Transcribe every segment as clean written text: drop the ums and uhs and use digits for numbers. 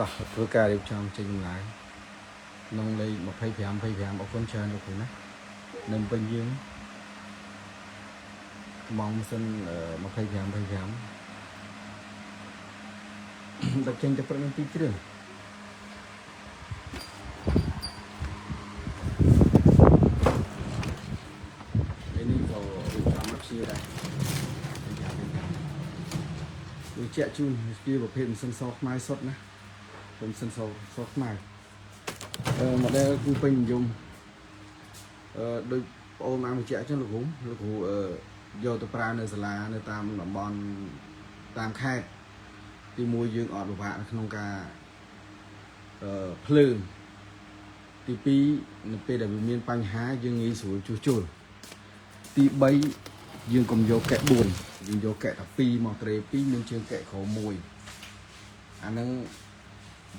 តោះធ្វើការរៀបចំចេញចំណាយក្នុងលេខ25អរគុណច្រើនលោកគ្រូណានឹងពេញយើងម៉ោងសិន25ដាក់ចេញទៅព្រឹកនឹង2គ្រឿងនេះក៏រៀបចំមកជាដែរវាជាក់ជូនជាប្រភេទម៉ាស៊ីនសខ្មែរសុទ្ធណាម៉ាស៊ីនសខ្មែរmodel គឺពេញនិយមដូចបងអូនបានបញ្ជាក់អញ្ចឹងលោកគ្រូយកទៅប្រើនៅសាលានៅតាមតំបន់តាមខេត្តទី1យើងអត់ពិបាកក្នុងការភ្លើងទី2នៅពេលដែលវាមានបញ្ហាយើងងាយស្រួលជួសជុលទី3យើងកុំយកកែ4យើងយកកែ12មកត្រេ2មានជើងកែក្រោម1អាហ្នឹង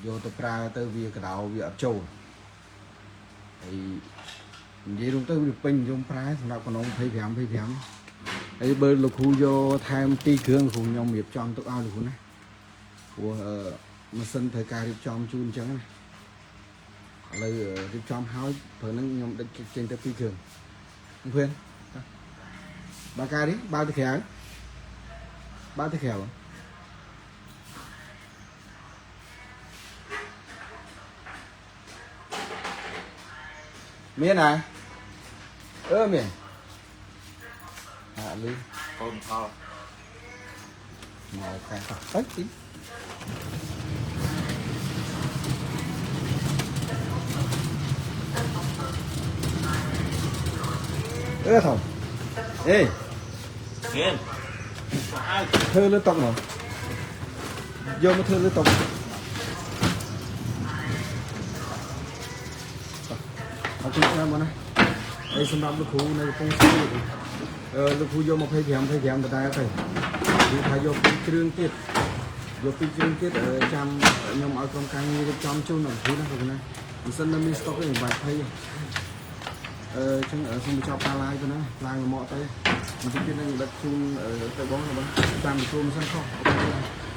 យកទៅប្រើទៅវាកដោវាអត់ចូលហើយនិយាយរួមទៅវាពេញនិយមប្រើសម្រាប់ក្នុង25ហើយបើលោកគ្រូយកថែម2គ្រឿងគ្រូខ្ញុំរៀបចំទុកឲ្យលោកគ្រូណាព្រោះម៉ាស៊ីនត្រូវការរៀបចំជូនអញ្ចឹងណាឥឡូវរៀបចំហើយព្រោះហ្នឹងខ្ញុំដឹកចេញទៅ2គ្រឿងเพื่อนបើកានេះបើទៅក្រៅមានហ៎មានលឺកូនផលមកខាងតោះទីថោអេមានធ្វើលើតុកមកយកមកធ្វើលើតុកអរគុណច្រើនបងណាហើយសម្រាប់លោកគ្រូនៅកំពង់ស្ពឺលោកគ្រូយក25ដដែលទៅគឺថាយក2គ្រឿងទៀតចាំខ្ញុំឲ្យក្រុមការងាររៀបចំជូនដល់គ្រូណាបងណាមិនសិននៅមានស្តុកទេមិនបាច់ភ័យចឹងសូមបញ្ចប់ការ live ទៅណាឡើងមកទៅបន្តិចទៀតនឹងដឹកជូនទៅបងតាមគ្រូមិនសិនខុស